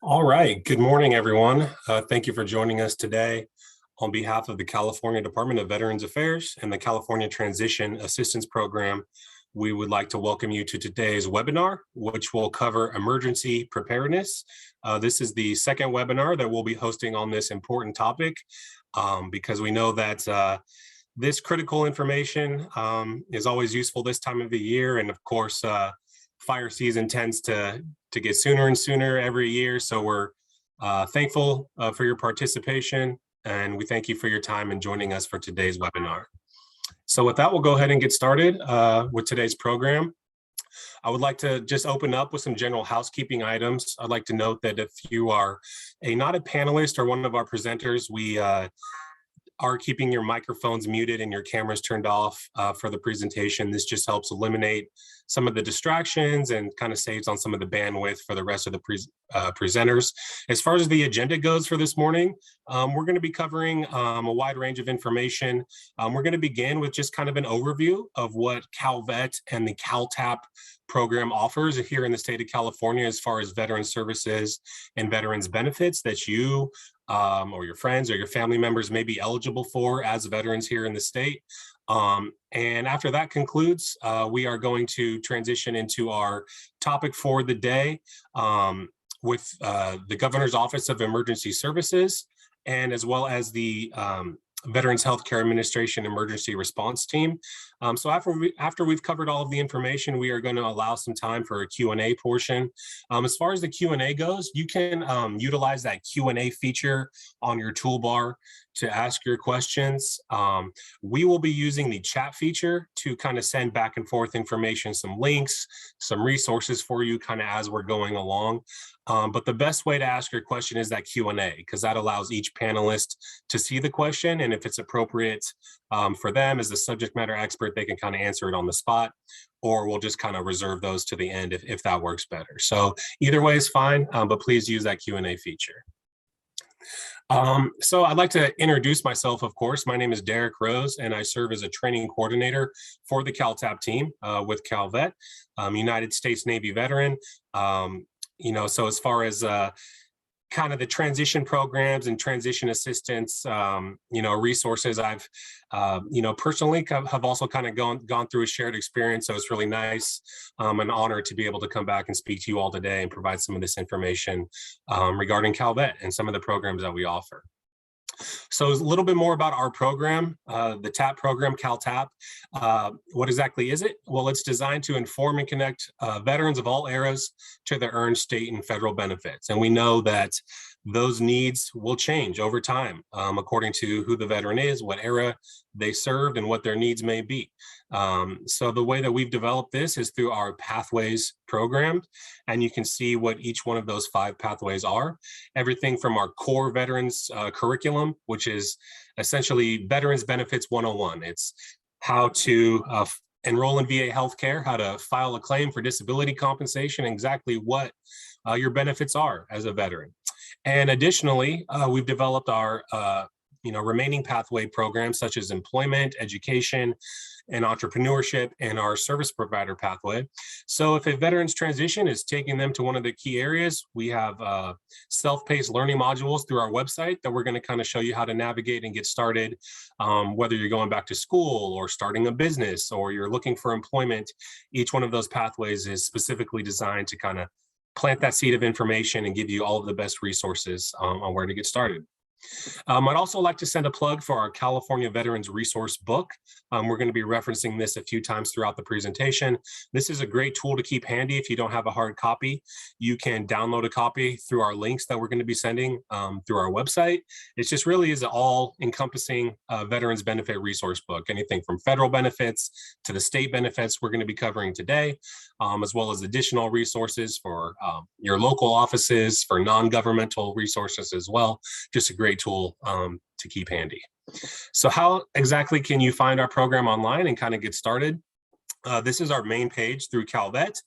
All right. Good morning, everyone. Thank you for joining us today. On behalf of the California Department of Veterans Affairs and the California Transition Assistance Program, we would like to welcome you to today's webinar, which will cover emergency preparedness. This is the second webinar that we'll be hosting on this important topic because we know that this critical information is always useful this time of the year. And of course, fire season tends to get sooner and sooner every year. So we're thankful for your participation, and we thank you for your time and joining us for today's webinar. So with that, we'll go ahead and get started with today's program. I would like to just open up with some general housekeeping items. I'd like to note that if you are not a panelist or one of our presenters, we are keeping your microphones muted and your cameras turned off for the presentation. This just helps eliminate some of the distractions and kind of saves on some of the bandwidth for the rest of the presenters. As far as the agenda goes for this morning, we're going to be covering a wide range of information. We're going to begin with just kind of an overview of what CalVet and the CalTAP program offers here in the state of California as far as veteran services and veterans benefits that you or your friends or your family members may be eligible for as veterans here in the state. And after that concludes, we are going to transition into our topic for the day with the Governor's Office of Emergency Services, and as well as the Veterans Healthcare Administration Emergency Response Team. So after we've covered all of the information, we are going to allow some time for a Q&A portion. As far as the Q&A goes, you can utilize that Q&A feature on your toolbar to ask your questions. We will be using the chat feature to kind of send back and forth information, some links, some resources for you kind of as we're going along. But the best way to ask your question is that Q&A, because that allows each panelist to see the question, and if it's appropriate for them as the subject matter expert, they can kind of answer it on the spot, or we'll just kind of reserve those to the end if that works better. So either way is fine, but please use that Q&A feature. So I'd like to introduce myself, of course. My name is Derek Rose, and I serve as a training coordinator for the CalTAP team with CalVet, United States Navy veteran. So as far as kind of the transition programs and transition assistance, resources, I've, personally have also kind of gone through a shared experience. So it's really nice, an honor to be able to come back and speak to you all today and provide some of this information regarding CalVet and some of the programs that we offer. So a little bit more about our program, the TAP program, CalTAP. What exactly is it? Well, it's designed to inform and connect veterans of all eras to their earned state and federal benefits. And we know that those needs will change over time according to who the veteran is, what era they served, and what their needs may be. So the way that we've developed this is through our Pathways program, and you can see what each one of those 5 pathways are. Everything from our core veterans curriculum, which is essentially Veterans Benefits 101. It's how to enroll in VA healthcare, how to file a claim for disability compensation, exactly what your benefits are as a veteran. And additionally, we've developed our remaining pathway programs such as employment, education, and entrepreneurship, and our service provider pathway. So if a veteran's transition is taking them to one of the key areas, we have self-paced learning modules through our website that we're going to kind of show you how to navigate and get started, whether you're going back to school or starting a business or you're looking for employment. Each one of those pathways is specifically designed to kind of plant that seed of information and give you all of the best resources on where to get started. I'd also like to send a plug for our California Veterans Resource Book. We're going to be referencing this a few times throughout the presentation. This is a great tool to keep handy if you don't have a hard copy. You can download a copy through our links that we're going to be sending through our website. It just really is an all-encompassing veterans benefit resource book, anything from federal benefits to the state benefits we're going to be covering today, as well as additional resources for your local offices, for non-governmental resources as well. Just a great tool to keep handy. So how exactly can you find our program online and kind of get started? This is our main page through Calvet.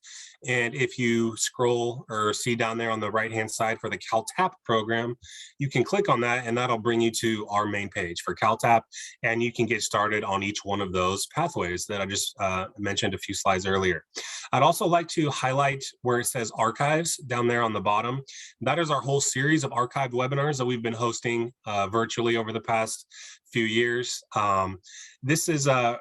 And if you scroll or see down there on the right-hand side for the CalTAP program, you can click on that and that'll bring you to our main page for CalTAP. And you can get started on each one of those pathways that I just mentioned a few slides earlier. I'd also like to highlight where it says archives down there on the bottom. That is our whole series of archived webinars that we've been hosting virtually over the past few years. This is a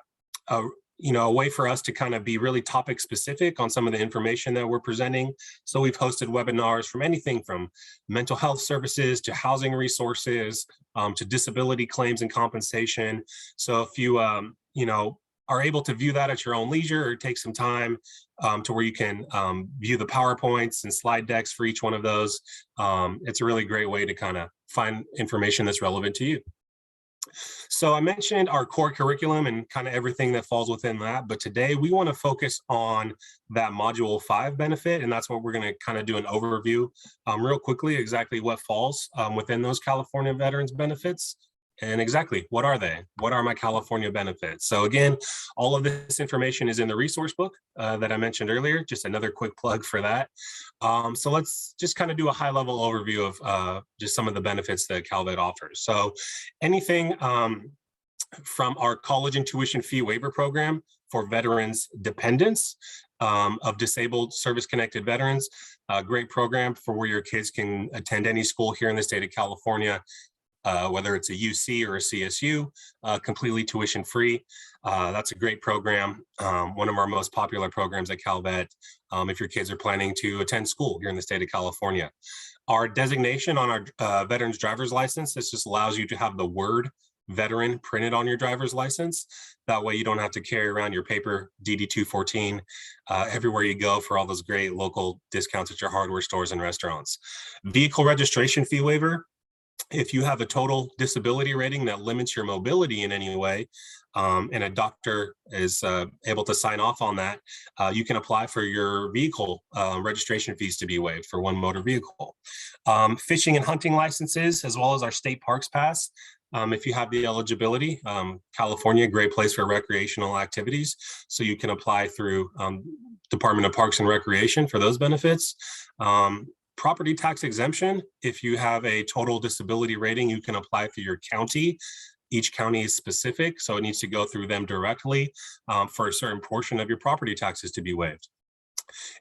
way for us to kind of be really topic specific on some of the information that we're presenting. So we've hosted webinars from anything from mental health services to housing resources, to disability claims and compensation. So if you, are able to view that at your own leisure or take some time to where you can view the PowerPoints and slide decks for each one of those, it's a really great way to kind of find information that's relevant to you. So I mentioned our core curriculum and kind of everything that falls within that, but today we want to focus on that Module 5 benefit, and that's what we're going to kind of do an overview real quickly, exactly what falls within those California veterans benefits. And exactly, what are they? What are my California benefits? So again, all of this information is in the resource book that I mentioned earlier, just another quick plug for that. So let's just kind of do a high level overview of just some of the benefits that Calvet offers. So anything from our college and tuition fee waiver program for veterans dependents of disabled service-connected veterans, a great program for where your kids can attend any school here in the state of California, whether it's a UC or a CSU, completely tuition free. That's a great program. One of our most popular programs at Calvet, if your kids are planning to attend school here in the state of California. Our designation on our veteran's driver's license, this just allows you to have the word veteran printed on your driver's license. That way you don't have to carry around your paper DD-214 everywhere you go for all those great local discounts at your hardware stores and restaurants. Vehicle registration fee waiver. If you have a total disability rating that limits your mobility in any way, and a doctor is able to sign off on that, you can apply for your vehicle registration fees to be waived for one motor vehicle. Fishing and hunting licenses, as well as our state parks pass. If you have the eligibility, California, great place for recreational activities. So you can apply through Department of Parks and Recreation for those benefits. Property tax exemption, if you have a total disability rating, you can apply for your county. Each county is specific, so it needs to go through them directly for a certain portion of your property taxes to be waived.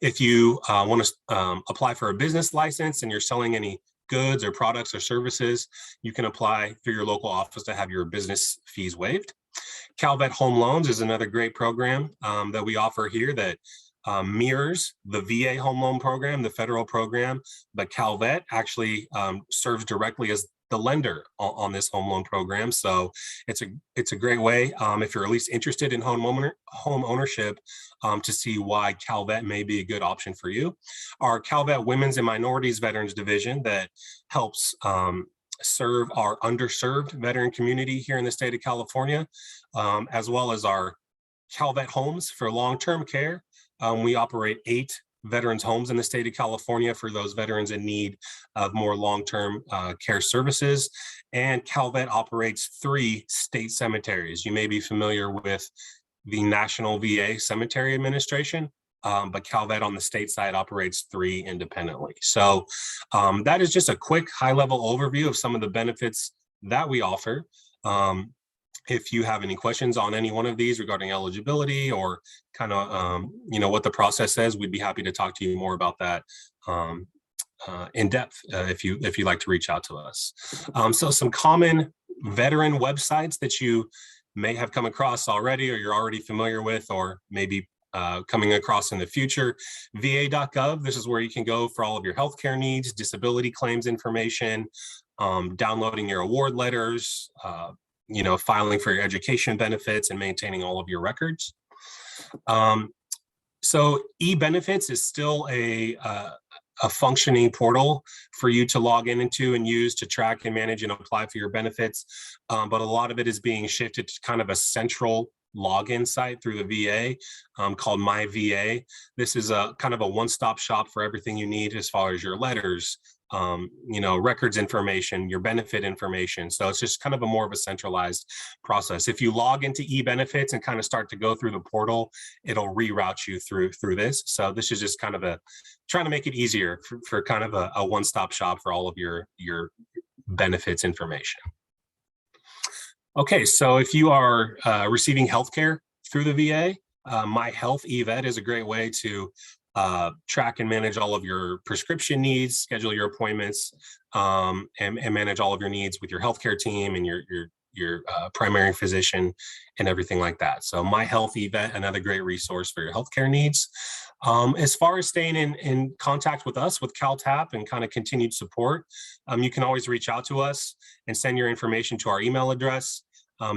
If you want to apply for a business license and you're selling any goods or products or services, you can apply through your local office to have your business fees waived. Calvet Home Loans is another great program that we offer here that mirrors the VA home loan program, the federal program, but Calvet actually serves directly as the lender on this home loan program. So it's a great way if you're at least interested in home ownership to see why Calvet may be a good option for you. Our Calvet Women's and Minorities Veterans Division that helps serve our underserved veteran community here in the state of California, as well as our Calvet Homes for long-term care. We operate 8 veterans homes in the state of California for those veterans in need of more long-term care services. And Calvet operates 3 state cemeteries. You may be familiar with the National VA Cemetery Administration, but Calvet on the state side operates 3 independently. So that is just a quick high-level overview of some of the benefits that we offer. If you have any questions on any one of these regarding eligibility or kind of, what the process says, we'd be happy to talk to you more about that in depth if you'd like to reach out to us. So some common veteran websites that you may have come across already or you're already familiar with or maybe coming across in the future. VA.gov, this is where you can go for all of your healthcare needs, disability claims information, downloading your award letters, filing for your education benefits and maintaining all of your records. So e-benefits is still a functioning portal for you to log into and use to track and manage and apply for your benefits. But a lot of it is being shifted to kind of a central login site through the VA called My VA. This is a kind of a one-stop shop for everything you need as far as your letters, records information, your benefit information. So it's just kind of a more of a centralized process. If you log into eBenefits and kind of start to go through the portal, it'll reroute you through this. So this is just kind of trying to make it easier for kind of a one-stop shop for all of your benefits information. Okay, so if you are receiving healthcare through the VA, My Health eVet is a great way to track and manage all of your prescription needs, schedule your appointments, and manage all of your needs with your healthcare team and your primary physician and everything like that. So My Health eVet, another great resource for your healthcare needs. As far as staying in contact with us, with CalTAP, and kind of continued support, you can always reach out to us and send your information to our email address.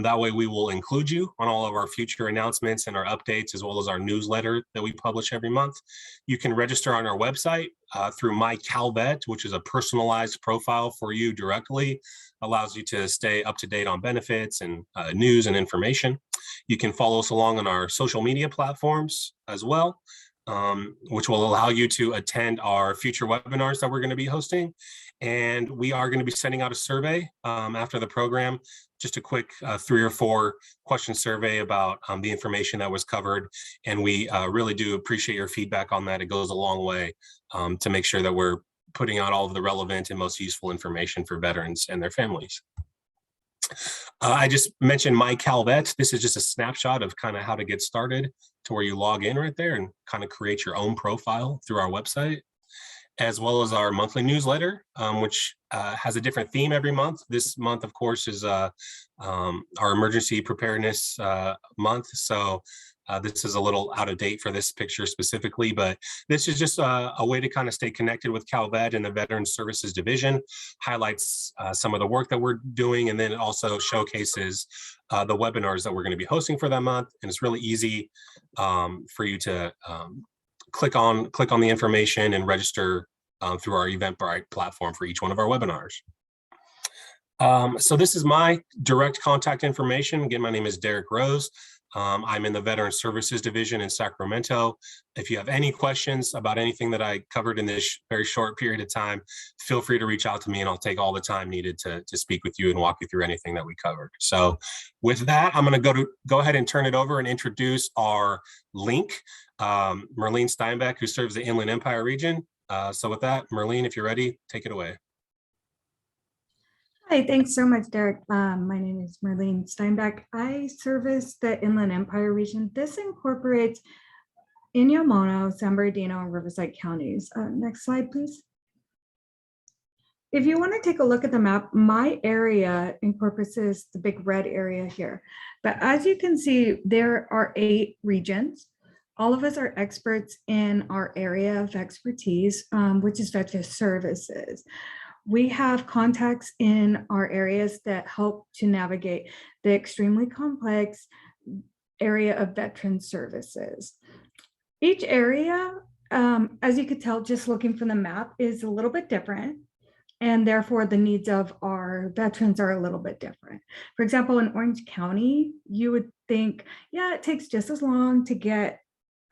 That way we will include you on all of our future announcements and our updates, as well as our newsletter that we publish every month. You can register on our website through My Calvet, which is a personalized profile for you directly, allows you to stay up to date on benefits and news and information. You can follow us along on our social media platforms as well, which will allow you to attend our future webinars that we're going to be hosting. And we are going to be sending out a survey after the program, just a quick 3 or 4 question survey about the information that was covered. And we really do appreciate your feedback on that. It goes a long way to make sure that we're putting out all of the relevant and most useful information for veterans and their families. I just mentioned My Calvet. This is just a snapshot of kind of how to get started, to where you log in right there and kind of create your own profile through our website, as well as our monthly newsletter, which has a different theme every month. This month, of course, is our emergency preparedness month. So this is a little out of date for this picture specifically, but this is just a way to kind of stay connected with Calvet and the Veterans Services Division, highlights some of the work that we're doing, and then it also showcases the webinars that we're going to be hosting for that month. And it's really easy for you to click on the information and register through our Eventbrite platform for each one of our webinars. So this is my direct contact information. Again, my name is Derek Rose. I'm in the Veterans Services Division in Sacramento. If you have any questions about anything that I covered in this very short period of time, feel free to reach out to me, and I'll take all the time needed to speak with you and walk you through anything that we covered. So with that, I'm going to go ahead and turn it over and introduce our link, Merlene Steinbeck, who serves the Inland Empire region. So with that, Merlene, if you're ready, take it away. Hi, thanks so much, Derek. My name is Merlene Steinbeck. I service the Inland Empire region. This incorporates Inyo, San Bernardino, and Riverside counties. Next slide, please. If you want to take a look at the map, my area encompasses the big red area here. But as you can see, there are 8 regions. All of us are experts in our area of expertise, which is Veterans Services. We have contacts in our areas that help to navigate the extremely complex area of veteran services. Each area, as you could tell, just looking from the map, is a little bit different. And therefore, the needs of our veterans are a little bit different. For example, in Orange County, you would think, yeah, it takes just as long to get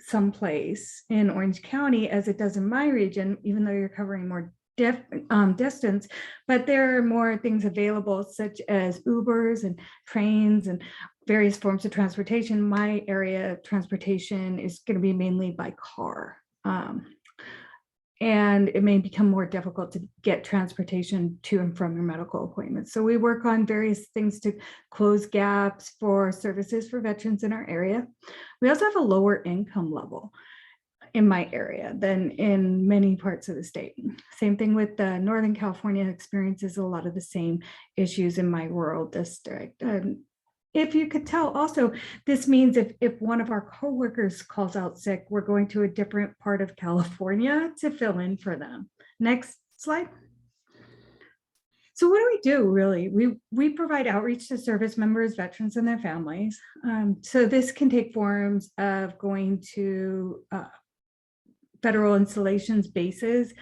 someplace in Orange County as it does in my region, even though you're covering more distance, but there are more things available, such as Ubers and trains and various forms of transportation. My area of transportation is going to be mainly by car. And it may become more difficult to get transportation to and from your medical appointments. So we work on various things to close gaps for services for veterans in our area. We also have a lower income level in my area than in many parts of the state. Same thing with Northern California experiences a lot of the same issues in my rural district. If you could tell also, this means if one of our coworkers calls out sick, we're going to a different part of California to fill in for them. Next slide. So what do we do really? We provide outreach to service members, veterans, and their families. So this can take forms of going to federal installations, bases,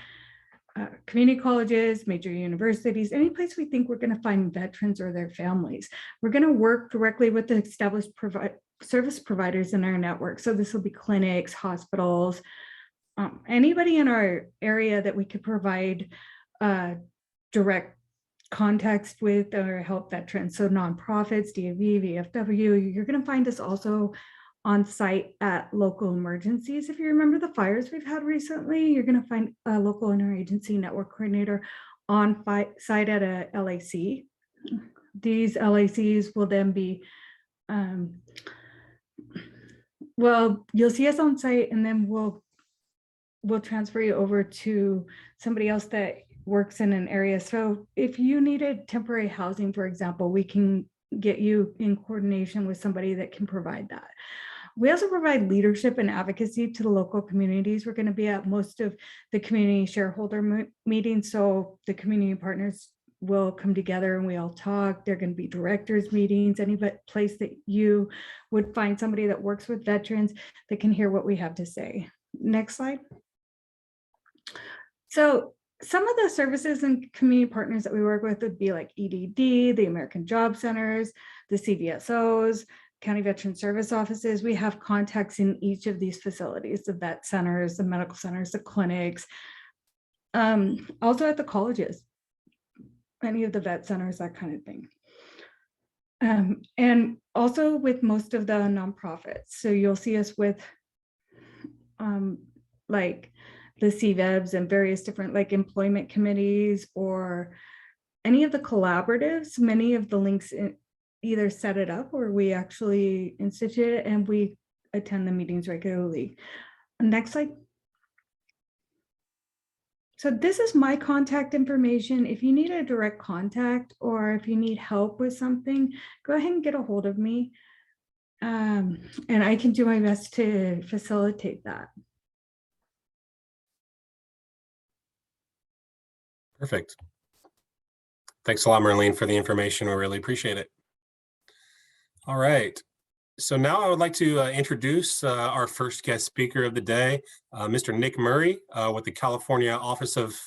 community colleges, major universities, any place we think we're going to find veterans or their families. We're going to work directly with the established service providers in our network. So this will be clinics, hospitals, anybody in our area that we could provide direct context with or help veterans. So nonprofits, DAV, VFW, you're going to find us also on site at local emergencies. If you remember the fires we've had recently, you're going to find a local interagency network coordinator on site at a LAC. These LACs will then be, well, you'll see us on site, and then we'll transfer you over to somebody else that works in an area. So if you needed temporary housing, for example, we can get you in coordination with somebody that can provide that. We also provide leadership and advocacy to the local communities. We're going to be at most of the community shareholder meetings. So the community partners will come together and we all talk. There are going to be directors meetings, any place that you would find somebody that works with veterans that can hear what we have to say. Next slide. So some of the services and community partners that we work with would be like EDD, the American Job Centers, the CVSOs, County Veteran Service Offices. We have contacts in each of these facilities, the vet centers, the medical centers, the clinics, also at the colleges, any of the vet centers, that kind of thing. And also with most of the nonprofits. So you'll see us with like the CVEBs and various different like employment committees or any of the collaboratives. Many of the links either set it up or we actually institute it, and we attend the meetings regularly. Next slide. So this is my contact information. If you need a direct contact or if you need help with something, go ahead and get a hold of me. And I can do my best to facilitate that. Perfect. Thanks a lot, Marlene, for the information. We really appreciate it. All right. So now I would like to introduce our first guest speaker of the day, Mr. Nick Murray with the California Office of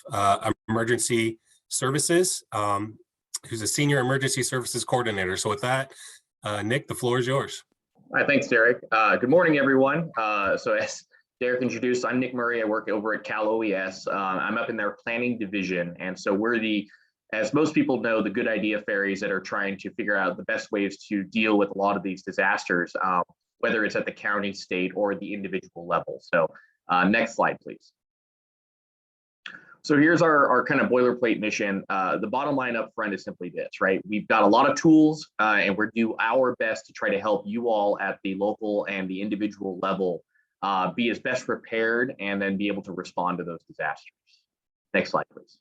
Emergency Services, who's a Senior Emergency Services Coordinator. So with that, Nick, the floor is yours. All right, thanks, Derek. Good morning, everyone. So as Derek introduced, I'm Nick Murray. I work over at Cal OES. I'm up in their planning division. And so we're the, as most people know, the good idea fairies that are trying to figure out the best ways to deal with a lot of these disasters, whether it's at the county, state, or the individual level. So next slide, please. So here's our kind of boilerplate mission. The bottom line up front is simply this, right? We've got a lot of tools and we're do our best to try to help you all at the local and the individual level be as best prepared and then be able to respond to those disasters. Next slide, please.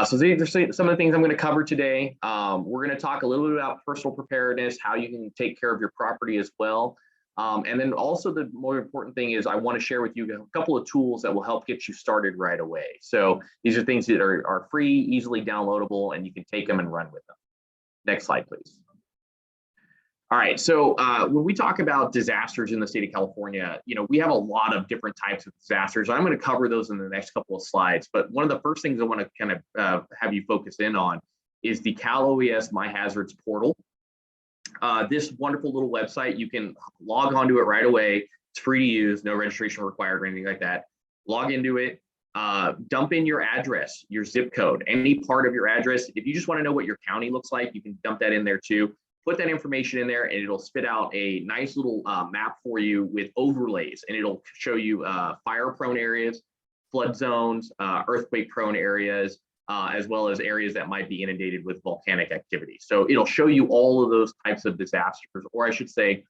So these are some of the things I'm going to cover today. We're going to talk a little bit about personal preparedness, how you can take care of your property as well. And then also the more important thing is I want to share with you a couple of tools that will help get you started right away. So these are things that are free, easily downloadable, and you can take them and run with them. Next slide, please. All right, so when we talk about disasters in the state of California, we have a lot of different types of disasters. I'm going to cover those in the next couple of slides, but one of the first things I want to kind of have you focus in on is the Cal OES My Hazards portal. This wonderful little website, you can log onto it right away. It's free to use, no registration required or anything like that. Log into it, dump in your address, your zip code, any part of your address. If you just want to know what your county looks like, you can dump that in there too. Put that information in there and it'll spit out a nice little map for you with overlays, and it'll show you fire prone areas, flood zones, earthquake prone areas, as well as areas that might be inundated with volcanic activity. So it'll show you all of those types of disasters, or I should say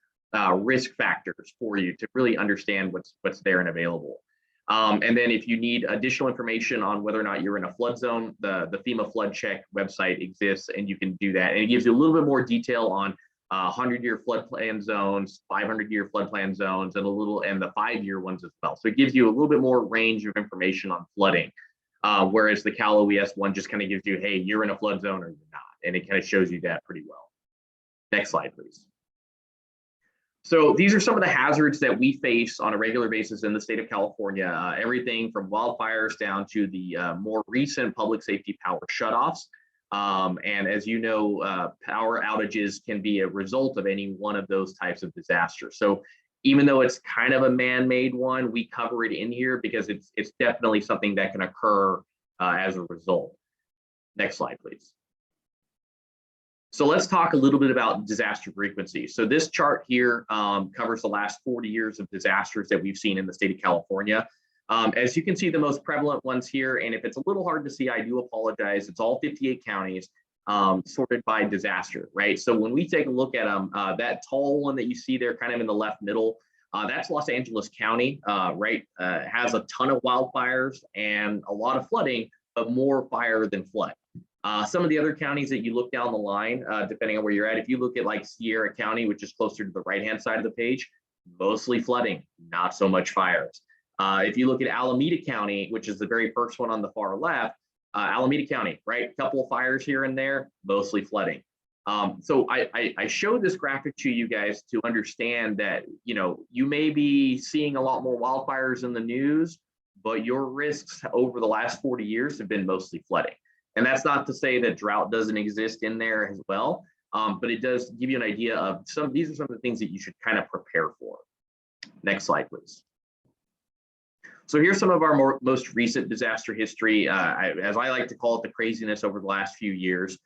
risk factors for you to really understand what's there and available. And then if you need additional information on whether or not you're in a flood zone, the FEMA flood check website exists and you can do that. And it gives you a little bit more detail on 100-year flood plan zones, 500-year flood plan zones, and the 5-year ones as well. So it gives you a little bit more range of information on flooding. Whereas the Cal OES one just kind of gives you, hey, you're in a flood zone or you're not. And it kind of shows you that pretty well. Next slide, please. So these are some of the hazards that we face on a regular basis in the state of California, everything from wildfires down to the more recent public safety power shutoffs. And as you know, power outages can be a result of any one of those types of disasters. So even though it's kind of a man-made one, we cover it in here because it's definitely something that can occur as a result. Next slide, please. So let's talk a little bit about disaster frequency. So this chart here covers the last 40 years of disasters that we've seen in the state of California. As you can see, the most prevalent ones here, and if it's a little hard to see, I do apologize. It's all 58 counties sorted by disaster, right? So when we take a look at them, that tall one that you see there kind of in the left middle, that's Los Angeles County, right? Has a ton of wildfires and a lot of flooding, but more fire than flood. Some of the other counties that you look down the line, depending on where you're at, if you look at like Sierra County, which is closer to the right-hand side of the page, mostly flooding, not so much fires. If you look at Alameda County, which is the very first one on the far left, Alameda County, right? A couple of fires here and there, mostly flooding. So I showed this graphic to you guys to understand that, you know, you may be seeing a lot more wildfires in the news, but your risks over the last 40 years have been mostly flooding. And that's not to say that drought doesn't exist in there as well, but it does give you an idea of these are some of the things that you should kind of prepare for. Next slide, please. So here's some of our most recent disaster history, as I like to call it, the craziness over the last few years.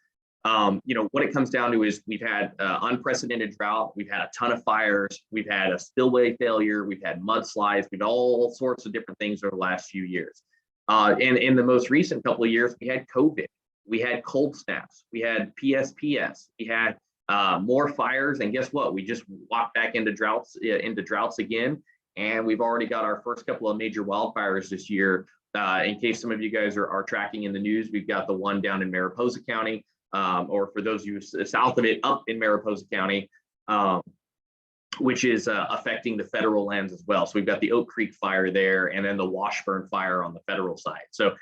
You know, what it comes down to is we've had unprecedented drought, we've had a ton of fires, we've had a spillway failure, we've had mudslides, we've had all sorts of different things over the last few years. And in the most recent couple of years, we had COVID, we had cold snaps, we had PSPS, we had more fires, and guess what? We just walked back into droughts again, and we've already got our first couple of major wildfires this year. In case some of you guys are tracking in the news, we've got the one down in Mariposa County, or for those of you south of it, up in Mariposa County, which is affecting the federal lands as well. So we've got the Oak Creek fire there, and then the Washburn fire on the federal side. So,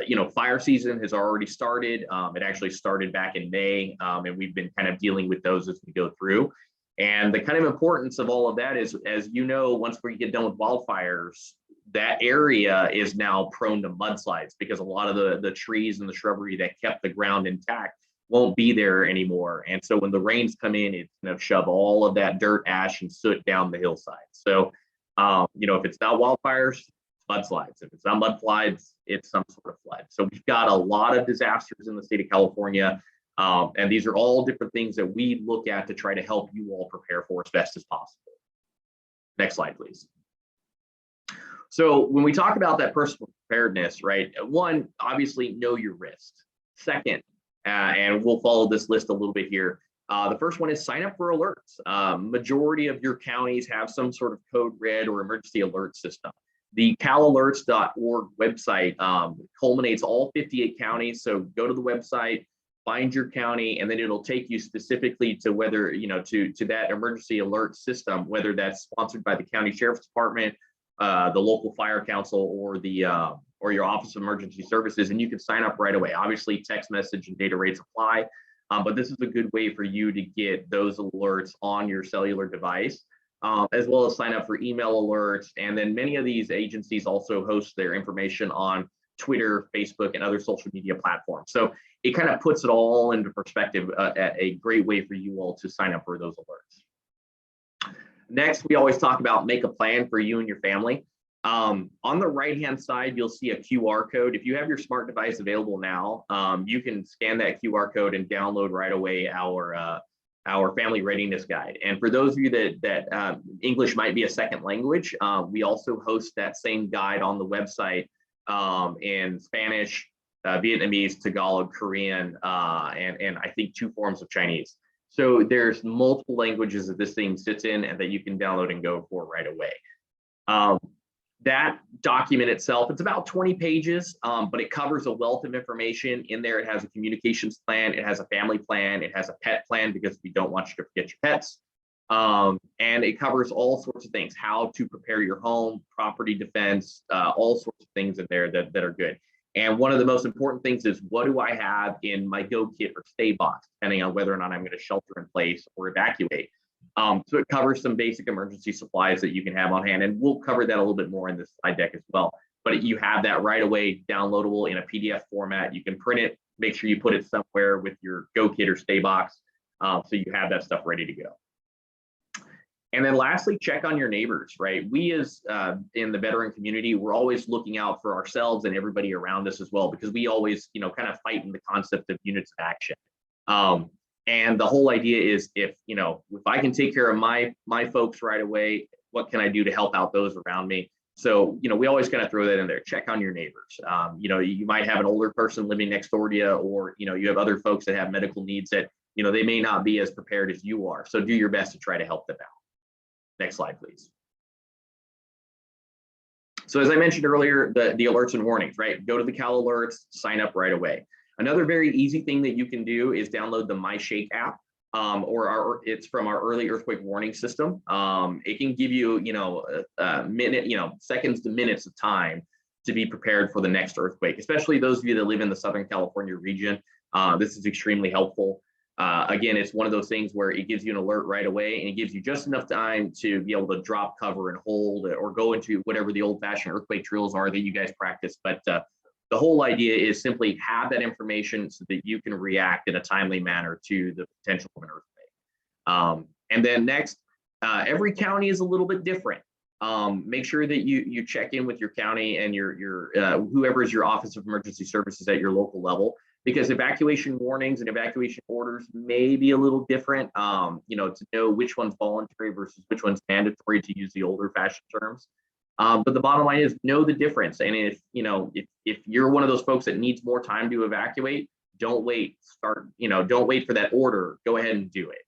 you know, fire season has already started. It actually started back in May, and we've been kind of dealing with those as we go through. And the kind of importance of all of that is, as you know, once we get done with wildfires, that area is now prone to mudslides because a lot of the trees and the shrubbery that kept the ground intact won't be there anymore. And so when the rains come in, it's going to shove all of that dirt, ash, and soot down the hillside. So, you know, if it's not wildfires, mudslides. If it's not mudslides, it's some sort of flood. So we've got a lot of disasters in the state of California. And these are all different things that we look at to try to help you all prepare for as best as possible. Next slide, please. So when we talk about that personal preparedness, right? One, obviously know your risk. Second, and we'll follow this list a little bit here. The first one is sign up for alerts. Majority of your counties have some sort of code red or emergency alert system. The calalerts.org website culminates all 58 counties. So go to the website, find your county, and then it'll take you specifically to whether, you know, to that emergency alert system, whether that's sponsored by the county sheriff's department, the local fire council, or the or your Office of Emergency Services, and you can sign up right away. Obviously, text message and data rates apply, but this is a good way for you to get those alerts on your cellular device, as well as sign up for email alerts. And then many of these agencies also host their information on Twitter, Facebook, and other social media platforms. So it kind of puts it all into perspective, a great way for you all to sign up for those alerts. Next, we always talk about make a plan for you and your family. On the right-hand side, you'll see a QR code. If you have your smart device available now, you can scan that QR code and download right away our family readiness guide. And for those of you that English might be a second language, we also host that same guide on the website in Spanish, Vietnamese, Tagalog, Korean, and I think 2 forms of Chinese. So there's multiple languages that this thing sits in and that you can download and go for right away. That document itself, it's about 20 pages, but it covers a wealth of information. In there, it has a communications plan, it has a family plan, it has a pet plan because we don't want you to forget your pets. And it covers all sorts of things, how to prepare your home, property defense, all sorts of things in there that are good. And one of the most important things is, what do I have in my go kit or stay box, depending on whether or not I'm going to shelter in place or evacuate. So it covers some basic emergency supplies that you can have on hand, and we'll cover that a little bit more in this slide deck as well. But you have that right away, downloadable in a PDF format. You can print it, make sure you put it somewhere with your go kit or stay box, so you have that stuff ready to go. And then lastly, check on your neighbors, right? We as in the veteran community, we're always looking out for ourselves and everybody around us as well, because we always, kind of fight in the concept of units of action. And the whole idea is if I can take care of my folks right away, what can I do to help out those around me? So, we always kind of throw that in there. Check on your neighbors. You might have an older person living next door to you, or, you have other folks that have medical needs that, they may not be as prepared as you are. So do your best to try to help them out. Next slide, please. So as I mentioned earlier, the alerts and warnings, right? Go to the Cal Alerts, sign up right away. Another very easy thing that you can do is download the MyShake app, it's from our early earthquake warning system. It can give you, a minute, seconds to minutes of time to be prepared for the next earthquake, especially those of you that live in the Southern California region. This is extremely helpful. Again, it's one of those things where it gives you an alert right away, and it gives you just enough time to be able to drop cover and hold, or go into whatever the old-fashioned earthquake drills are that you guys practice. But the whole idea is simply have that information so that you can react in a timely manner to the potential of an earthquake. And then next, every county is a little bit different. Make sure that you check in with your county and your whoever is your Office of Emergency Services at your local level, because evacuation warnings and evacuation orders may be a little different, to know which one's voluntary versus which one's mandatory, to use the older fashioned terms. But the bottom line is know the difference. And if you're one of those folks that needs more time to evacuate, don't wait. Don't wait for that order. Go ahead and do it.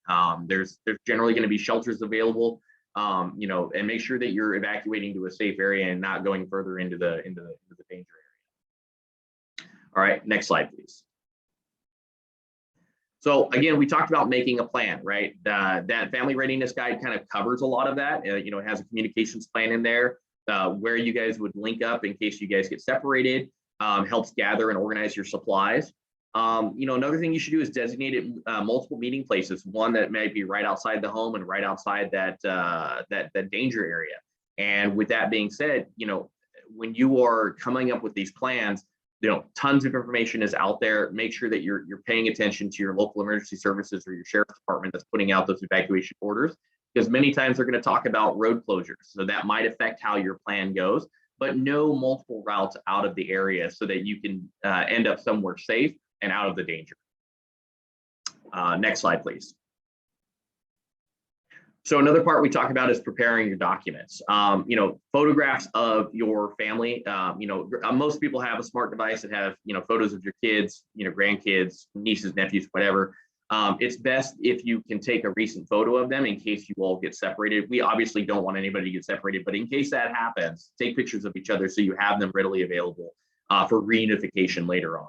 There's generally going to be shelters available, and make sure that you're evacuating to a safe area and not going further into the danger area. All right, next slide, please. So again, we talked about making a plan, right? That family readiness guide kind of covers a lot of that. It has a communications plan in there, where you guys would link up in case you guys get separated, helps gather and organize your supplies. Another thing you should do is designate multiple meeting places, one that might be right outside the home and right outside that danger area. And with that being said, when you are coming up with these plans, tons of information is out there. Make sure that you're paying attention to your local emergency services or your sheriff's department that's putting out those evacuation orders, because many times they're going to talk about road closures. So that might affect how your plan goes, but know multiple routes out of the area so that you can end up somewhere safe and out of the danger. Next slide, please. So another part we talk about is preparing your documents. Photographs of your family. Most people have a smart device that have, photos of your kids, grandkids, nieces, nephews, whatever. It's best if you can take a recent photo of them in case you all get separated. We obviously don't want anybody to get separated, but in case that happens, take pictures of each other so you have them readily available for reunification later on.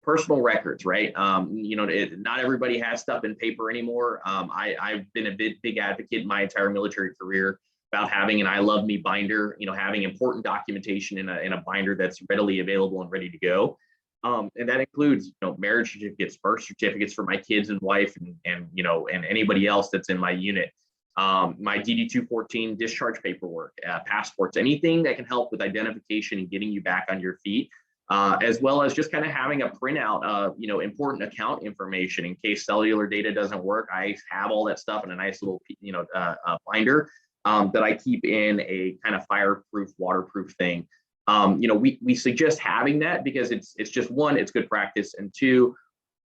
Personal records, right? Not everybody has stuff in paper anymore. I've been a big advocate in my entire military career about having an I Love Me binder, having important documentation in a binder that's readily available and ready to go. And that includes, marriage certificates, birth certificates for my kids and wife, and anybody else that's in my unit. My DD-214 discharge paperwork, passports, anything that can help with identification and getting you back on your feet. As well as just kind of having a printout of, important account information in case cellular data doesn't work. I have all that stuff in a nice little, binder that I keep in a kind of fireproof, waterproof thing. We suggest having that because it's just, one, it's good practice, and two,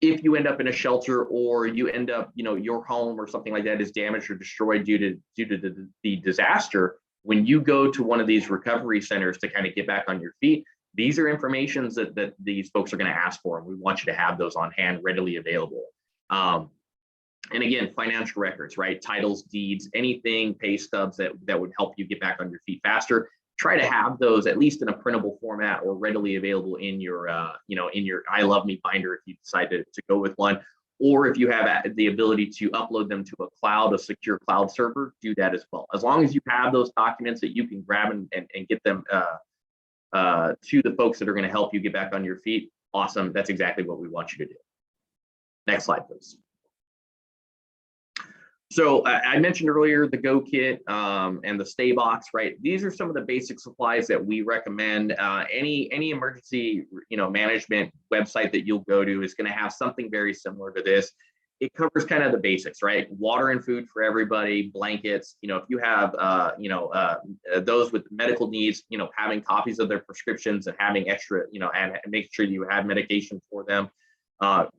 if you end up in a shelter or you end up, your home or something like that is damaged or destroyed due to the disaster, when you go to one of these recovery centers to kind of get back on your feet, these are informations that these folks are going to ask for, and we want you to have those on hand readily available. And again, financial records, right? Titles, deeds, anything, pay stubs that would help you get back on your feet faster. Try to have those at least in a printable format or readily available in your, in your I Love Me binder if you decide to go with one. Or if you have the ability to upload them to a secure cloud server, do that as well. As long as you have those documents that you can grab and get them to the folks that are going to help you get back on your feet, awesome. That's exactly what we want you to do. Next slide, please. So I mentioned earlier the Go Kit and the Stay Box, right? These are some of the basic supplies that we recommend. Any emergency management website that you'll go to is going to have something very similar to this. it covers kind of the basics, right? Water and food for everybody, blankets. If you have, those with medical needs, having copies of their prescriptions and having extra, and make sure you have medication for them.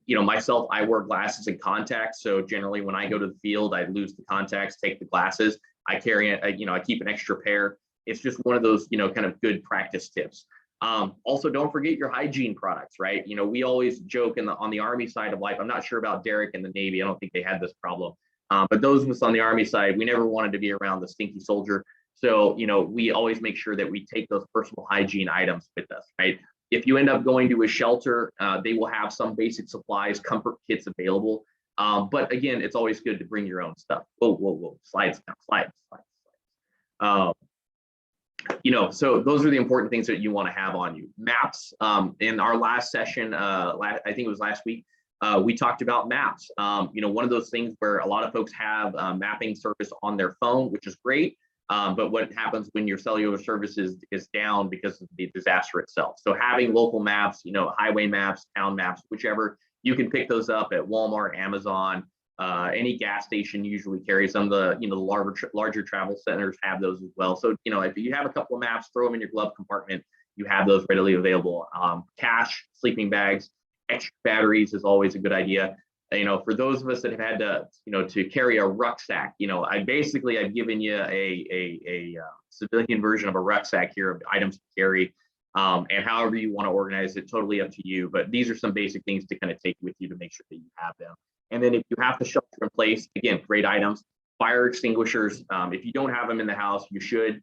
Myself, I wear glasses and contacts. So generally when I go to the field, I lose the contacts, take the glasses. I carry it, I keep an extra pair. It's just one of those, kind of good practice tips. Also, don't forget your hygiene products, right? We always joke on the Army side of life. I'm not sure about Derek and the Navy. I don't think they had this problem. But those of us on the Army side, we never wanted to be around the stinky soldier. So, we always make sure that we take those personal hygiene items with us, right? If you end up going to a shelter, they will have some basic supplies, comfort kits available. But again, it's always good to bring your own stuff. Whoa, slides now, slides. So those are the important things that you want to have on you. Maps. In our last session, I think it was last week, we talked about maps. One of those things where a lot of folks have mapping service on their phone, which is great. But what happens when your cellular service is down because of the disaster itself? So having local maps, highway maps, town maps, whichever, you can pick those up at Walmart, Amazon. Any gas station usually carries them. The larger travel centers have those as well. So if you have a couple of maps, throw them in your glove compartment. You have those readily available. Cash, sleeping bags, extra batteries is always a good idea. For those of us that have had to carry a rucksack, I've given you a civilian version of a rucksack here of items to carry. And however you want to organize it, totally up to you. But these are some basic things to kind of take with you to make sure that you have them. And then if you have to shelter in place, again, great items, fire extinguishers. If you don't have them in the house, you should.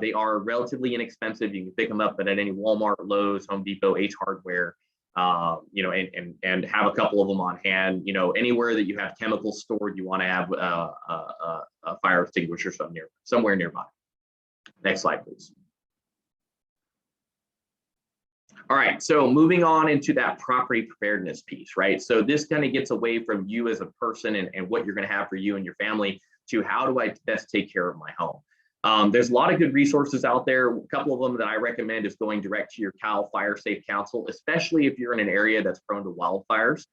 They are relatively inexpensive. You can pick them up at any Walmart, Lowe's, Home Depot, Ace Hardware, and have a couple of them on hand. Anywhere that you have chemicals stored, you want to have a fire extinguisher somewhere nearby. Next slide, please. All right, so moving on into that property preparedness piece, right? So this kind of gets away from you as a person and what you're going to have for you and your family to how do I best take care of my home? There's a lot of good resources out there. A couple of them that I recommend is going direct to your Cal Fire Safe Council, especially if you're in an area that's prone to wildfires.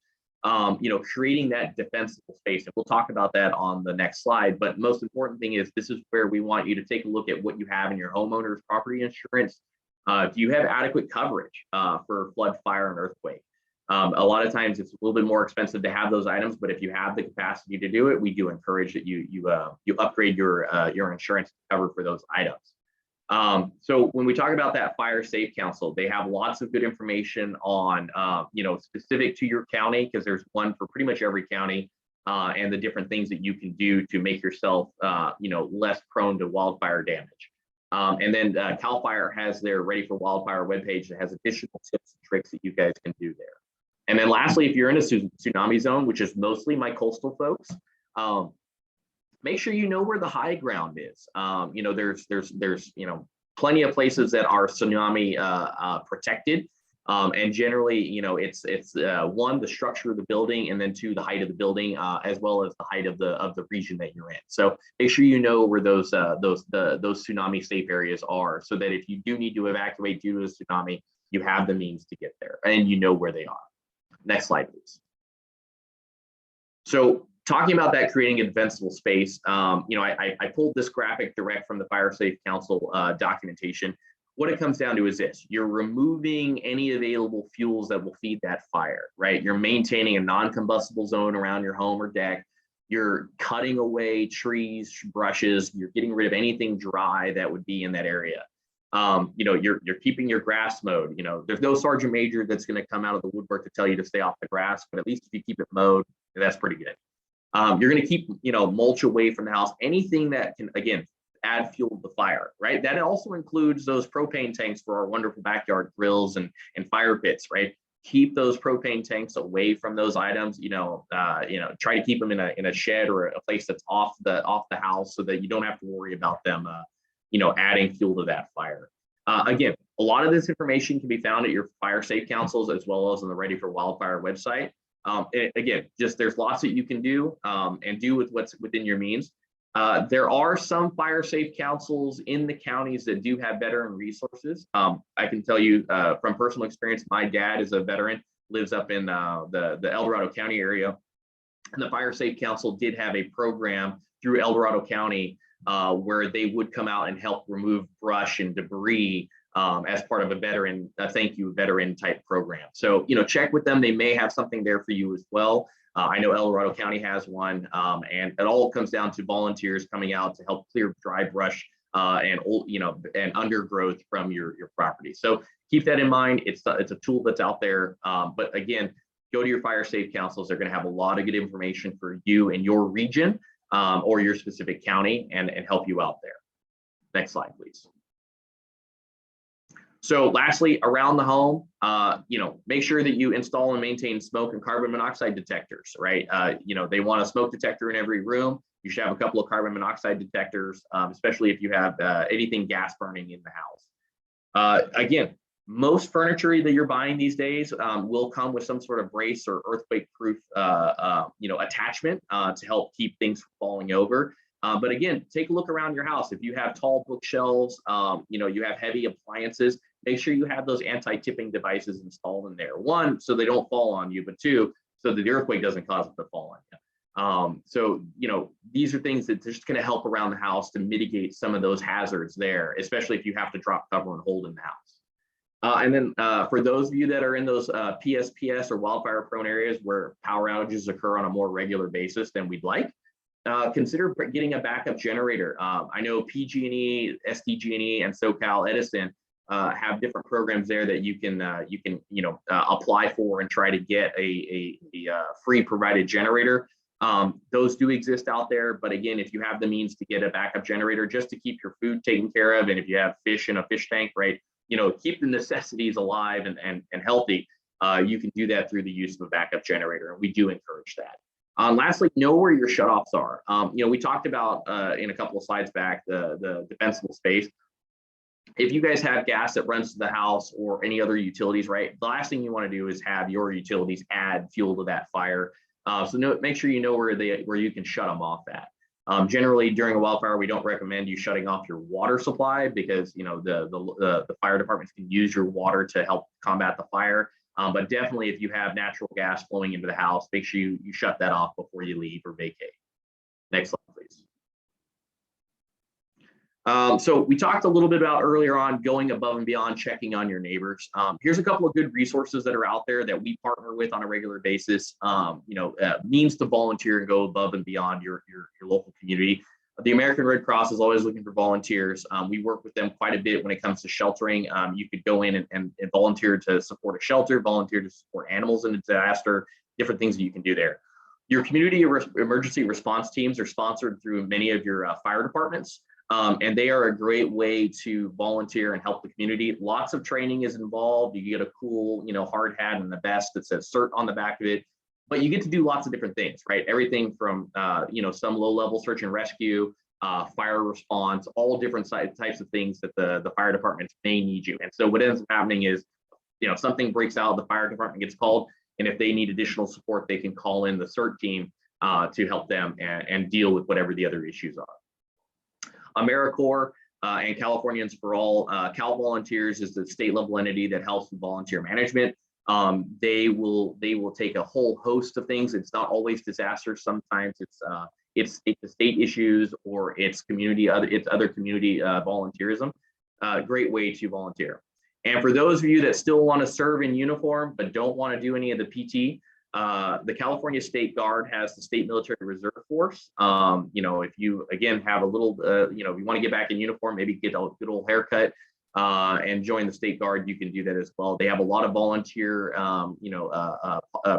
Creating that defensible space. And we'll talk about that on the next slide. But most important thing is this is where we want you to take a look at what you have in your homeowner's property insurance. Do you have adequate coverage for flood, fire, and earthquake? A lot of times it's a little bit more expensive to have those items, but if you have the capacity to do it, we do encourage that you upgrade your insurance to cover for those items. So when we talk about that Fire Safe Council, they have lots of good information on specific to your county, because there's one for pretty much every county, and the different things that you can do to make yourself less prone to wildfire damage. And then CAL FIRE has their Ready for Wildfire webpage that has additional tips and tricks that you guys can do there. And then lastly, if you're in a tsunami zone, which is mostly my coastal folks, make sure you know where the high ground is. There's plenty of places that are tsunami protected. And generally, it's one, the structure of the building, and then two, the height of the building, as well as the height of the region that you're in. So make sure you know where those tsunami safe areas are, so that if you do need to evacuate due to a tsunami, you have the means to get there and you know where they are. Next slide, please. So talking about that, creating a defensible space, I pulled this graphic direct from the Fire Safe Council documentation. What it comes down to is this: you're removing any available fuels that will feed that fire, right? You're maintaining a non-combustible zone around your home or deck. You're cutting away trees, brushes. You're getting rid of anything dry that would be in that area. You're keeping your grass mowed. There's no sergeant major that's going to come out of the woodwork to tell you to stay off the grass, but at least if you keep it mowed, that's pretty good. You're going to keep, mulch away from the house. Anything that can, again, add fuel to the fire, right? That also includes those propane tanks for our wonderful backyard grills and fire pits, right? Keep those propane tanks away from those items. Try to keep them in a shed or a place that's off the house, so that you don't have to worry about them, adding fuel to that fire. Again, a lot of this information can be found at your Fire Safe Councils, as well as on the Ready for Wildfire website. Again, there's lots that you can do and do with what's within your means. There are some fire safe councils in the counties that do have veteran resources. I can tell you from personal experience, my dad is a veteran, lives up in the El Dorado County area. And the Fire Safe Council did have a program through El Dorado County where they would come out and help remove brush and debris as part of a thank you veteran type program. So, check with them. They may have something there for you as well. I know El Dorado County has one, and it all comes down to volunteers coming out to help clear dry brush and undergrowth from your property. So keep that in mind. It's a tool that's out there, but again, go to your fire safe councils. They're going to have a lot of good information for you and your region or your specific county and help you out there. Next slide, please. So lastly, around the home, make sure that you install and maintain smoke and carbon monoxide detectors, right? They want a smoke detector in every room. You should have a couple of carbon monoxide detectors, especially if you have anything gas burning in the house. Again, most furniture that you're buying these days will come with some sort of brace or earthquake-proof, attachment to help keep things from falling over. But again, take a look around your house. If you have tall bookshelves, you have heavy appliances, make sure you have those anti-tipping devices installed in there. One, so they don't fall on you, but two, so that the earthquake doesn't cause it to fall on you. So, these are things that are just going to help around the house to mitigate some of those hazards there, especially if you have to drop, cover, and hold in the house. And then for those of you that are in those PSPS or wildfire prone areas where power outages occur on a more regular basis than we'd like, consider getting a backup generator. I know PG&E, SDG&E, and SoCal Edison have different programs there that you can apply for and try to get a free provided generator. Those do exist out there, but again, if you have the means to get a backup generator just to keep your food taken care of, and if you have fish in a fish tank, right, keep the necessities alive and healthy, you can do that through the use of a backup generator, and we do encourage that. Lastly, know where your shutoffs are. We talked about in a couple of slides back the defensible space. If you guys have gas that runs to the house or any other utilities, right, the last thing you want to do is have your utilities add fuel to that fire. Make sure you know where you can shut them off at. Generally, during a wildfire, we don't recommend you shutting off your water supply because the fire departments can use your water to help combat the fire. But definitely, if you have natural gas flowing into the house, make sure you shut that off before you leave or vacate. Next slide, please. So we talked a little bit about earlier on going above and beyond checking on your neighbors. Here's a couple of good resources that are out there that we partner with on a regular basis. Means to volunteer and go above and beyond your local community. The American Red Cross is always looking for volunteers. We work with them quite a bit when it comes to sheltering. You could go in and volunteer to support a shelter, volunteer to support animals in a disaster, different things that you can do there. Your community emergency response teams are sponsored through many of your fire departments. And they are a great way to volunteer and help the community. Lots of training is involved. You get a cool, hard hat and the vest that says CERT on the back of it, but you get to do lots of different things, right? Everything from, some low-level search and rescue, fire response, all different types of things that the fire departments may need you. And so what ends up happening is, something breaks out, the fire department gets called, and if they need additional support, they can call in the CERT team to help them and deal with whatever the other issues are. AmeriCorps and Californians for All, Cal Volunteers is the state level entity that helps with volunteer management. They will take a whole host of things. It's not always disasters. Sometimes it's state issues or it's other community volunteerism. Great way to volunteer. And for those of you that still want to serve in uniform but don't want to do any of the PT, the California State Guard has the State Military Reserve Force. If you again have a little, if you want to get back in uniform, maybe get a good old haircut and join the State Guard, you can do that as well. They have a lot of volunteer,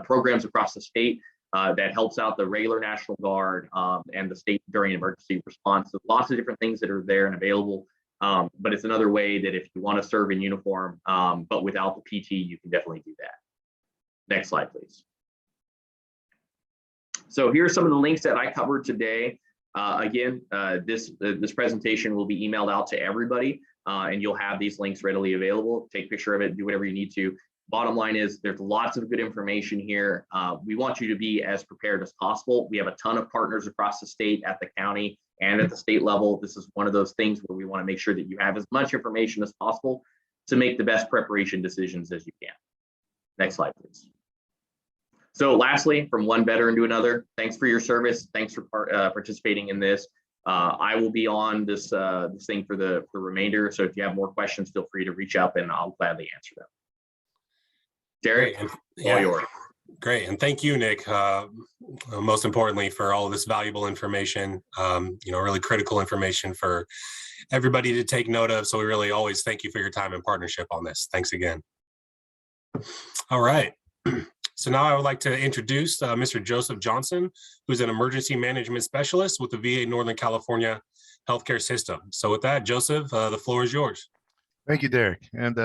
programs across the state that helps out the regular National Guard and the state during emergency response. So lots of different things that are there and available. But it's another way that if you want to serve in uniform, but without the PT, you can definitely do that. Next slide, please. So here's some of the links that I covered today. This presentation will be emailed out to everybody, and you'll have these links readily available. Take a picture of it, do whatever you need to. Bottom line is there's lots of good information here. We want you to be as prepared as possible. We have a ton of partners across the state, at the county, and at the state level. This is one of those things where we want to make sure that you have as much information as possible to make the best preparation decisions as you can. Next slide, please. So lastly, from one veteran to another, thanks for your service. Thanks for participating in this. I will be on this thing for the remainder. So if you have more questions, feel free to reach out and I'll gladly answer them. Derek, all yours. Great. And thank you, Nick, most importantly, for all of this valuable information, really critical information for everybody to take note of. So we really always thank you for your time and partnership on this. Thanks again. All right. So now I would like to introduce Mr. Joseph Johnson, who's an emergency management specialist with the VA Northern California healthcare system. So with that, Joseph, the floor is yours. Thank you, Derek. And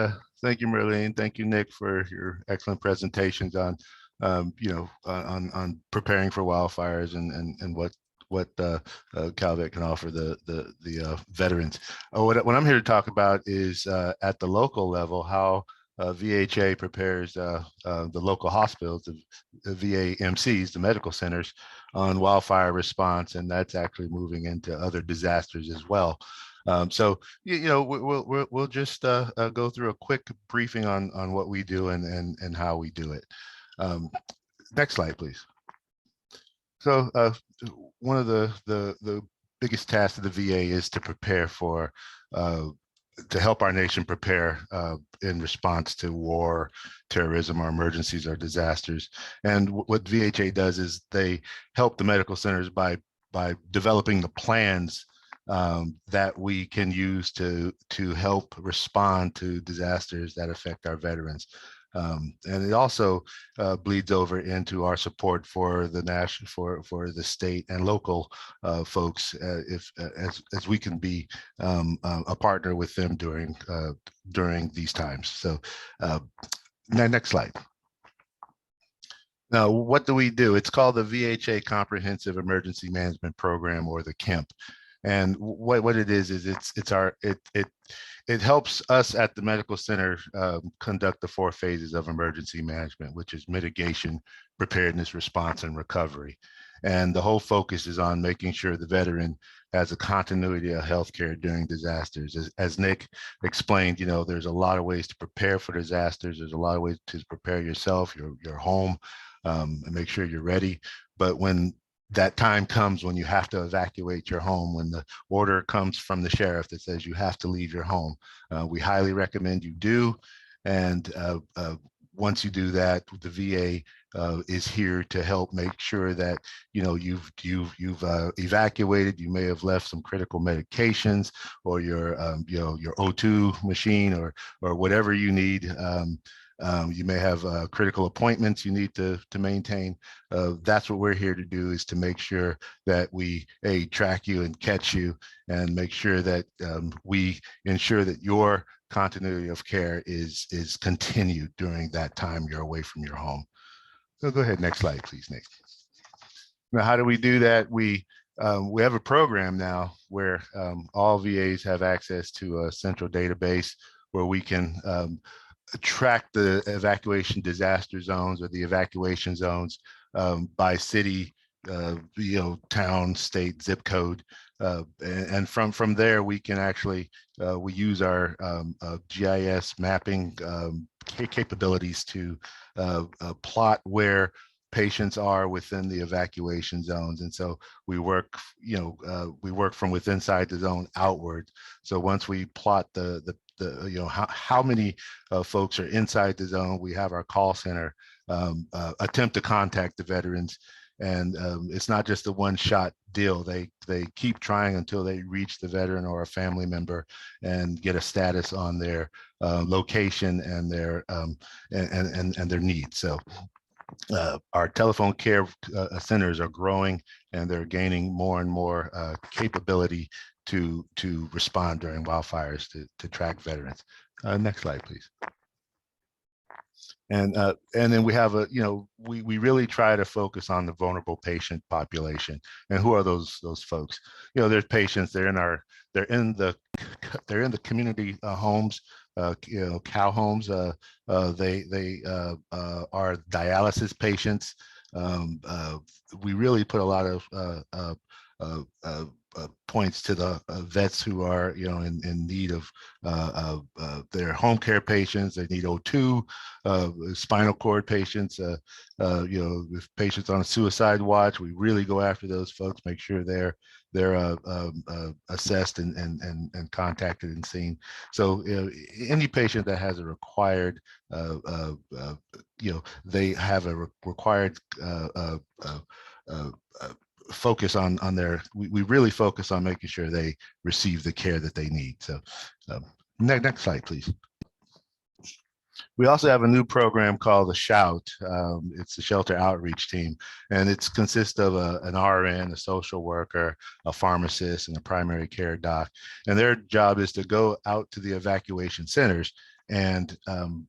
thank you, Marlene. Thank you, Nick, for your excellent presentations on, on preparing for wildfires and what Calvet can offer the veterans. What I'm here to talk about is at the local level, how VHA prepares the local hospitals, the VA MCs, the medical centers, on wildfire response, and that's actually moving into other disasters as well. So we'll just go through a quick briefing on what we do and how we do it. Next slide, please. So one of the biggest tasks of the VA is to prepare for to help our nation prepare in response to war, terrorism, or emergencies or disasters. And what VHA does is they help the medical centers by developing the plans that we can use to help respond to disasters that affect our veterans. And it also bleeds over into our support for the national, for the state and local folks, as we can be a partner with them during these times. So next slide. Now, what do we do? It's called the VHA Comprehensive Emergency Management Program, or the KEMP. And what it is it helps us at the medical center conduct the 4 phases of emergency management, which is mitigation, preparedness, response, and recovery. And the whole focus is on making sure the veteran has a continuity of healthcare during disasters. As Nick explained, there's a lot of ways to prepare for disasters. There's a lot of ways to prepare yourself, your home, and make sure you're ready. But when that time comes when you have to evacuate your home, when the order comes from the sheriff that says you have to leave your home, we highly recommend you do. And once you do that, the VA is here to help make sure that you've evacuated. You may have left some critical medications, or your O2 machine, or whatever you need. You may have critical appointments you need to maintain. That's what we're here to do, is to make sure that we track you and catch you, and make sure that we ensure that your continuity of care is continued during that time you're away from your home. So go ahead, next slide, please, Nick. Now, how do we do that? We have a program now where all VAs have access to a central database where we can track the evacuation disaster zones, or the evacuation zones by city, town, state, zip code. And from there, we can actually, we use our GIS mapping capabilities to plot where patients are within the evacuation zones. And so we work, we work from within inside the zone outward. So once we plot how many folks are inside the zone, we have our call center attempt to contact the veterans. And it's not just a one-shot deal. They keep trying until they reach the veteran or a family member and get a status on their location and their and their needs. So our telephone care centers are growing, and they're gaining more and more capability to respond during wildfires, to track veterans. Next slide, please. And then we have we really try to focus on the vulnerable patient population. And who are those folks? There's patients. They're in the community homes, cow homes. They are dialysis patients. We really put a lot of points to the vets who are, in need of their home care patients. They need O2, spinal cord patients, with patients on a suicide watch. We really go after those folks, make sure they're assessed and contacted and seen. So any patient that has a required, they have a required focus on their, we really focus on making sure they receive the care that they need. So next slide, please. We also have a new program called the Shout. It's the Shelter Outreach Team, and it consists of an RN, a social worker, a pharmacist, and a primary care doc. And their job is to go out to the evacuation centers and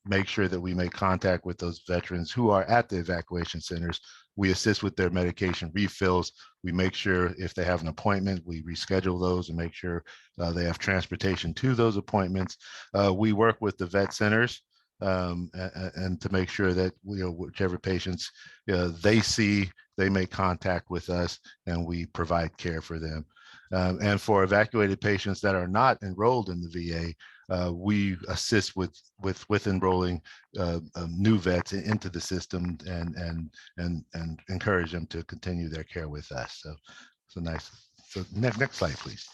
make sure that we make contact with those veterans who are at the evacuation centers. We assist with their medication refills. We make sure if they have an appointment, we reschedule those and make sure they have transportation to those appointments. We work with the vet centers and to make sure that whichever patients they see, they make contact with us and we provide care for them. And for evacuated patients that are not enrolled in the VA, we assist with enrolling new vets into the system and encourage them to continue their care with us. So nice. So next slide, please.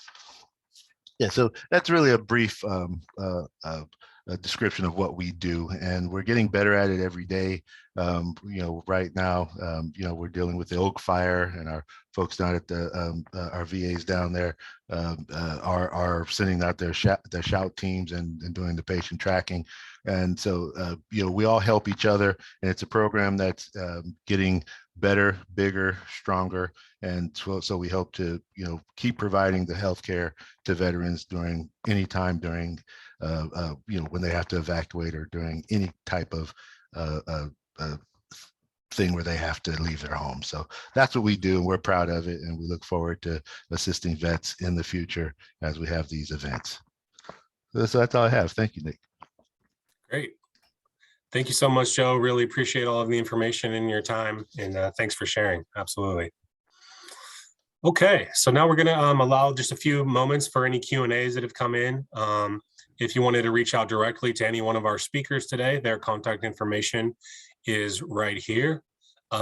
Yeah, so that's really a brief a description of what we do, and we're getting better at it every day. Right now, we're dealing with the Oak Fire, and our folks down at the our VAs down there are sending out their shout teams and doing the patient tracking. And so, we all help each other, and it's a program that's getting better, bigger, stronger. And so we hope to, keep providing the healthcare to veterans during any time during, when they have to evacuate or during any type of thing where they have to leave their home. So that's what we do, and we're proud of it. And we look forward to assisting vets in the future as we have these events. So that's all I have. Thank you, Nick. Great. Thank you so much, Joe. Really appreciate all of the information and your time, and thanks for sharing. Absolutely. Okay, so now we're going to allow just a few moments for any Q&As that have come in. If you wanted to reach out directly to any one of our speakers today, their contact information is right here.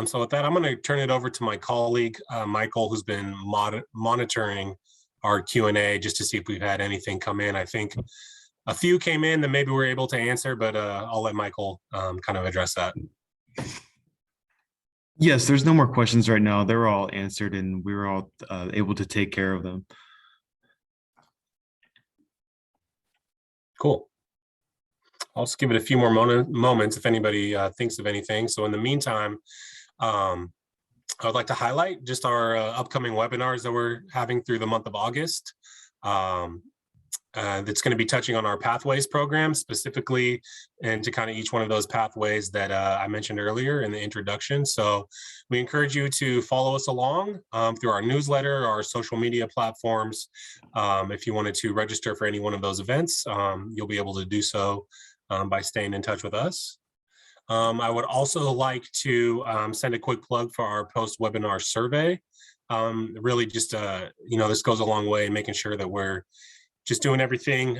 So with that, I'm going to turn it over to my colleague, Michael, who's been monitoring our Q&A just to see if we've had anything come in. I think a few came in that maybe we're able to answer, but I'll let Michael kind of address that. Yes, there's no more questions right now. They're all answered and we were all able to take care of them. Cool. I'll just give it a few more moments if anybody thinks of anything. So in the meantime, I would like to highlight just our upcoming webinars that we're having through the month of August. That's going to be touching on our pathways program specifically, and to kind of each one of those pathways that I mentioned earlier in the introduction. So we encourage you to follow us along through our newsletter, our social media platforms. If you wanted to register for any one of those events, you'll be able to do so by staying in touch with us. I would also like to send a quick plug for our post-webinar survey. Really just, this goes a long way in making sure that we're just doing everything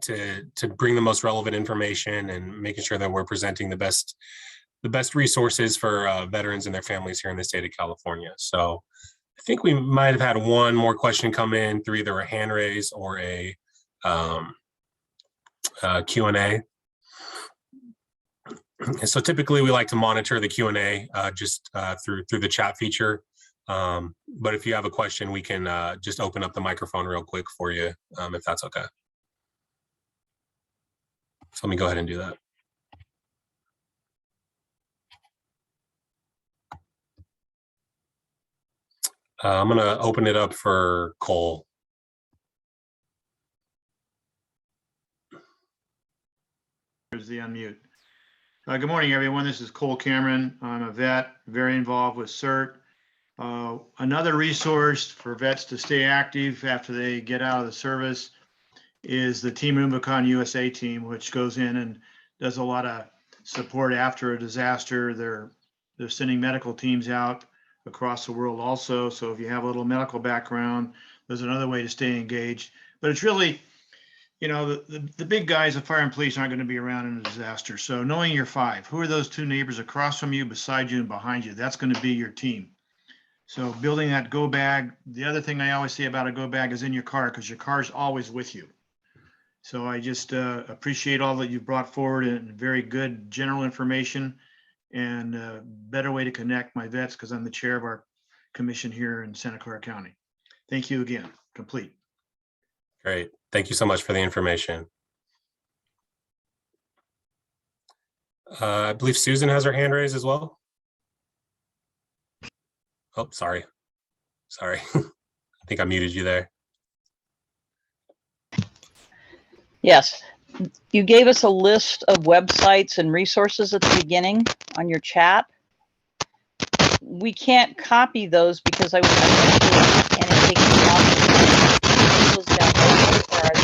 to bring the most relevant information and making sure that we're presenting the best resources for veterans and their families here in the state of California. So I think we might have had one more question come in through either a hand raise or a Q&A. And so typically we like to monitor the Q&A just through the chat feature. But if you have a question, we can just open up the microphone real quick for you, if that's okay. So let me go ahead and do that. I'm going to open it up for Cole. There's the unmute. Good morning, everyone. This is Cole Cameron. I'm a vet, very involved with CERT. Another resource for vets to stay active after they get out of the service is the Team Rubicon USA team, which goes in and does a lot of support after a disaster. They're sending medical teams out across the world also. So if you have a little medical background, there's another way to stay engaged. But it's really, the big guys, the fire and police, aren't going to be around in a disaster. So knowing your five, who are those two neighbors across from you, beside you, and behind you? That's going to be your team. So building that go bag. The other thing I always say about a go bag is in your car, because your car is always with you. So I just appreciate all that you've brought forward, and very good general information, and a better way to connect my vets, because I'm the chair of our commission here in Santa Clara County. Thank you again. Complete. Great. Thank you so much for the information. I believe Susan has her hand raised as well. Oh, sorry. Sorry. I think I muted you there. Yes, you gave us a list of websites and resources at the beginning on your chat. We can't copy those because and it takes me off. Those downloaded, or are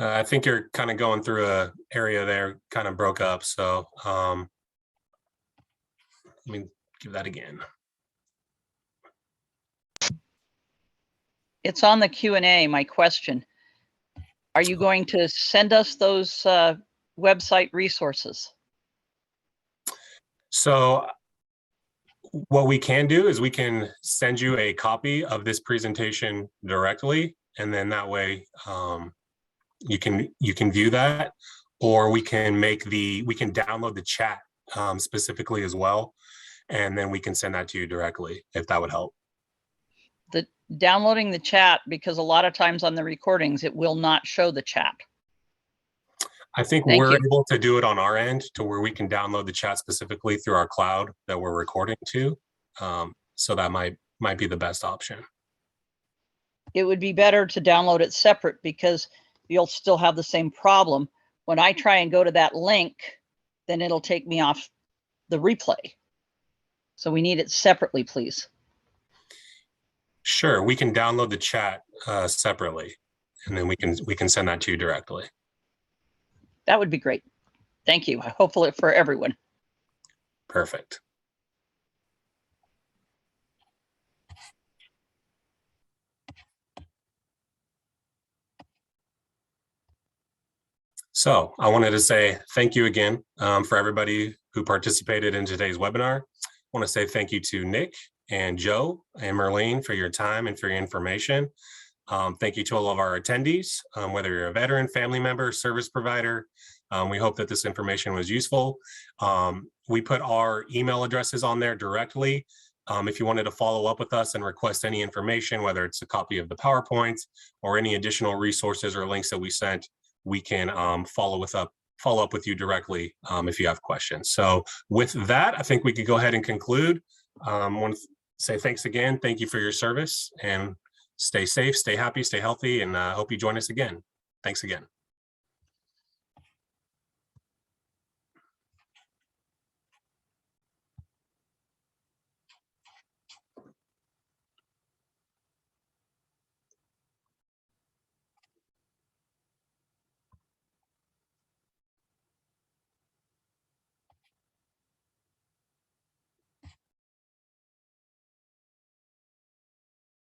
they- I think you're kind of going through a area there, kind of broke up. So let me give that again. It's on the Q&A, my question. Are you going to send us those website resources? So what we can do is we can send you a copy of this presentation directly, and then that way you can view that, or we can download the chat specifically as well, and then we can send that to you directly if that would help. Downloading the chat, because a lot of times on the recordings it will not show the chat. I think we're able to do it on our end to where we can download the chat specifically through our cloud that we're recording to. So that might be the best option. It would be better to download it separate, because you'll still have the same problem. When I try and go to that link, then it'll take me off the replay. So we need it separately, please. Sure, we can download the chat separately, and then we can send that to you directly. That would be great. Thank you. Hopefully for everyone. Perfect. So I wanted to say thank you again for everybody who participated in today's webinar. I want to say thank you to Nick and Joe and Merlene for your time and for your information. Thank you to all of our attendees, whether you're a veteran, family member, service provider. We hope that this information was useful. We put our email addresses on there directly. If you wanted to follow up with us and request any information, whether it's a copy of the PowerPoint or any additional resources or links that we sent, we can follow up with you directly if you have questions. So with that, I think we could go ahead and conclude. I want to say thanks again. Thank you for your service, and stay safe, stay happy, stay healthy, and hope you join us again. Thanks again.